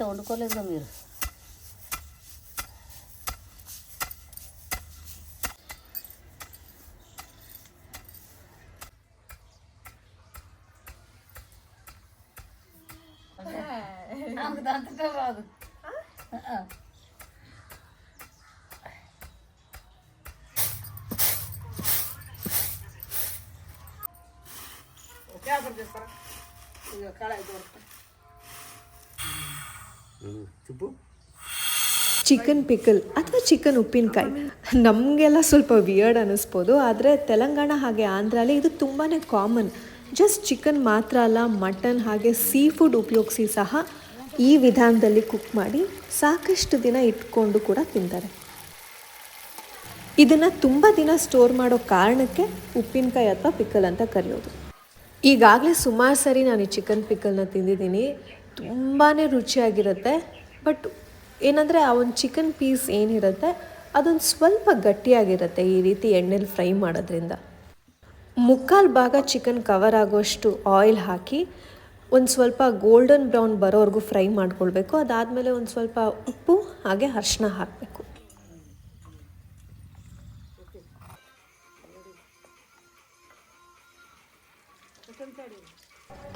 వండుకోలేదు మీరు. దాంతో రాదు. ಚಿಕನ್ ಪಿಕಲ್ ಅಥವಾ ಚಿಕನ್ ಉಪ್ಪಿನಕಾಯಿ ನಮಗೆಲ್ಲ ಸ್ವಲ್ಪ ವಿಯರ್ಡ್ ಅನ್ನಿಸ್ಬೋದು, ಆದರೆ ತೆಲಂಗಾಣ ಹಾಗೆ ಆಂಧ್ರಲ್ಲಿ ಇದು ತುಂಬಾ ಕಾಮನ್. ಜಸ್ಟ್ ಚಿಕನ್ ಮಾತ್ರ ಅಲ್ಲ, ಮಟನ್ ಹಾಗೆ ಸೀ ಫುಡ್ ಉಪಯೋಗಿಸಿ ಸಹ ಈ ವಿಧಾನದಲ್ಲಿ ಕುಕ್ ಮಾಡಿ ಸಾಕಷ್ಟು ದಿನ ಇಟ್ಕೊಂಡು ಕೂಡ ತಿಂತಾರೆ. ಇದನ್ನು ತುಂಬ ದಿನ ಸ್ಟೋರ್ ಮಾಡೋ ಕಾರಣಕ್ಕೆ ಉಪ್ಪಿನಕಾಯಿ ಅಥವಾ ಪಿಕಲ್ ಅಂತ ಕರೆಯೋದು. ಈಗಾಗಲೇ ಸುಮಾರು ಸರಿ ನಾನು ಈ ಚಿಕನ್ ಪಿಕಲ್ನ ತಿಂದಿದ್ದೀನಿ. ತುಂಬಾ ರುಚಿಯಾಗಿರುತ್ತೆ. ಬಟ್ ಏನಂದರೆ ಆ ಒಂದು ಚಿಕನ್ ಪೀಸ್ ಏನಿರುತ್ತೆ ಅದೊಂದು ಸ್ವಲ್ಪ ಗಟ್ಟಿಯಾಗಿರುತ್ತೆ ಈ ರೀತಿ ಎಣ್ಣೆಲಿ ಫ್ರೈ ಮಾಡೋದ್ರಿಂದ. ಮುಕ್ಕಾಲು ಭಾಗ ಚಿಕನ್ ಕವರ್ ಆಗೋಷ್ಟು ಆಯಿಲ್ ಹಾಕಿ ಒಂದು ಸ್ವಲ್ಪ ಗೋಲ್ಡನ್ ಬ್ರೌನ್ ಬರೋವರೆಗೂ ಫ್ರೈ ಮಾಡ್ಕೊಳ್ಬೇಕು. ಅದಾದಮೇಲೆ ಒಂದು ಸ್ವಲ್ಪ ಉಪ್ಪು ಹಾಗೆ ಅರಿಶಿನ ಹಾಕಬೇಕು.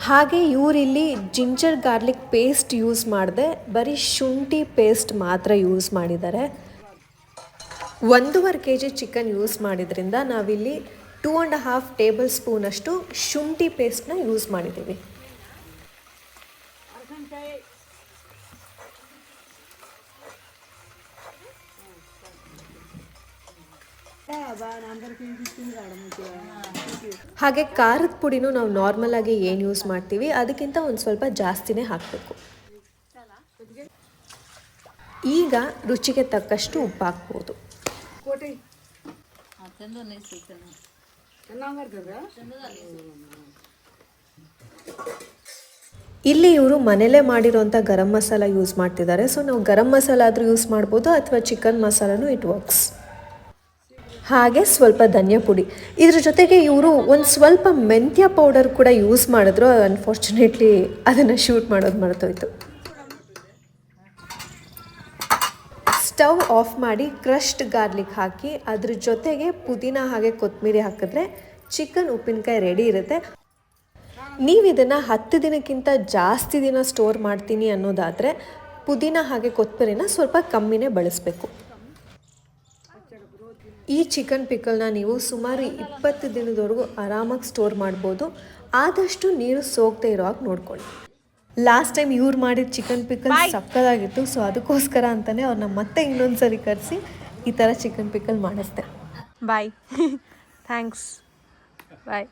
ಹಾಗೆ ಇವರಿಲ್ಲಿ ಜಿಂಜರ್ ಗಾರ್ಲಿಕ್ ಪೇಸ್ಟ್ ಯೂಸ್ ಮಾಡದೆ ಬರೀ ಶುಂಠಿ ಪೇಸ್ಟ್ ಮಾತ್ರ ಯೂಸ್ ಮಾಡಿದ್ದಾರೆ. 1.5 kg ಚಿಕನ್ ಯೂಸ್ ಮಾಡಿದ್ರಿಂದ ನಾವಿಲ್ಲಿ 2.5 ಟೇಬಲ್ ಸ್ಪೂನಷ್ಟು ಶುಂಠಿ ಪೇಸ್ಟ್ನ ಯೂಸ್ ಮಾಡಿದ್ದೀವಿ. ಹಾಗೆ ಖಾರದ ಪುಡಿನೂ ನಾವು ನಾರ್ಮಲ್ ಆಗಿ ಏನು ಯೂಸ್ ಮಾಡ್ತೀವಿ ಅದಕ್ಕಿಂತ ಒಂದು ಸ್ವಲ್ಪ ಜಾಸ್ತಿನೇ ಹಾಕಬೇಕು. ಈಗ ರುಚಿಗೆ ತಕ್ಕಷ್ಟು ಉಪ್ಪು ಹಾಕ್ಬೋದು. ಇಲ್ಲಿ ಇವರು ಮನೇಲೇ ಮಾಡಿರೋಂಥ ಗರಂ ಮಸಾಲ ಯೂಸ್ ಮಾಡ್ತಿದ್ದಾರೆ. ಸೊ ನಾವು ಗರಂ ಮಸಾಲ ಆದರೂ ಯೂಸ್ ಮಾಡ್ಬೋದು ಅಥವಾ ಚಿಕನ್ ಮಸಾಲನೂ ಇಟ್ ವರ್ಕ್ಸ್. ಹಾಗೆ ಸ್ವಲ್ಪ ಧನಿಯಾ ಪುಡಿ. ಇದ್ರ ಜೊತೆಗೆ ಇವರು ಒಂದು ಸ್ವಲ್ಪ ಮೆಂತ್ಯ ಪೌಡರ್ ಕೂಡ ಯೂಸ್ ಮಾಡಿದ್ರು. ಅನ್ಫಾರ್ಚುನೇಟ್ಲಿ ಅದನ್ನು ಶೂಟ್ ಮಾಡೋದು ಮರೆತೋಯ್ತು. ಸ್ಟವ್ ಆಫ್ ಮಾಡಿ ಕ್ರಶ್ಡ್ ಗಾರ್ಲಿಕ್ ಹಾಕಿ ಅದ್ರ ಜೊತೆಗೆ ಪುದೀನ ಹಾಗೆ ಕೊತ್ತಂಬರಿ ಹಾಕಿದ್ರೆ ಚಿಕನ್ ಉಪ್ಪಿನಕಾಯಿ ರೆಡಿ ಇರುತ್ತೆ. ನೀವು ಇದನ್ನು 10 ದಿನಕ್ಕಿಂತ ಜಾಸ್ತಿ ದಿನ ಸ್ಟೋರ್ ಮಾಡ್ತೀನಿ ಅನ್ನೋದಾದರೆ ಪುದೀನ ಹಾಗೆ ಕೊತ್ತಂಬರಿನ ಸ್ವಲ್ಪ ಕಮ್ಮಿನೇ ಬಳಸಬೇಕು. ಈ ಚಿಕನ್ ಪಿಕಲ್ನ ನೀವು ಸುಮಾರು 20 ದಿನದವರೆಗೂ ಆರಾಮಾಗಿ ಸ್ಟೋರ್ ಮಾಡ್ಬೋದು. ಆದಷ್ಟು ನೀರು ಸೋಗದೆ ಇರೋ ಹಾಗೆ ನೋಡ್ಕೊಳ್ಳಿ. ಲಾಸ್ಟ್ ಟೈಮ್ ಇವ್ರು ಮಾಡಿದ ಚಿಕನ್ ಪಿಕಲ್ ಸಕ್ಕದಾಗಿತ್ತು. ಸೊ ಅದಕ್ಕೋಸ್ಕರ ಅಂತಲೇ ಅವ್ರನ್ನ ಮತ್ತೆ ಇನ್ನೊಂದು ಸರಿ ಕರೆಸಿ ಈ ಥರ ಚಿಕನ್ ಪಿಕಲ್ ಮಾಡಿಸ್ದೆ. ಬಾಯ್. ಥ್ಯಾಂಕ್ಸ್. ಬಾಯ್.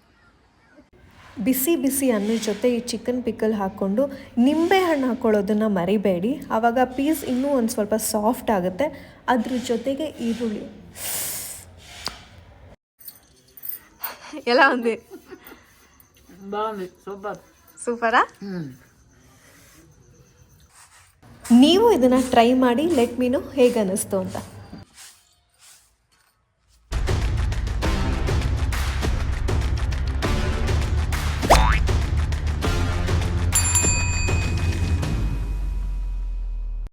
ಬಿಸಿ ಬಿಸಿ ಅನ್ನದ ಜೊತೆ ಈ ಚಿಕನ್ ಪಿಕಲ್ ಹಾಕ್ಕೊಂಡು ನಿಂಬೆ ಹಣ್ಣು ಹಾಕ್ಕೊಳ್ಳೋದನ್ನು ಮರಿಬೇಡಿ. ಆವಾಗ ಪೀಸ್ ಇನ್ನೂ ಒಂದು ಸ್ವಲ್ಪ ಸಾಫ್ಟ್ ಆಗುತ್ತೆ. ಅದ್ರ ಜೊತೆಗೆ ಈರುಳ್ಳಿ ఎలా ఉంది? బాగుంది. సూపరా? ನೀವು ಇದನ್ನು ಟ್ರೈ ಮಾಡಿ ಲೆಟ್ ಮೀ ನೋ ಹೇಗೆ ಅನ್ನಿಸ್ತು ಅಂತ.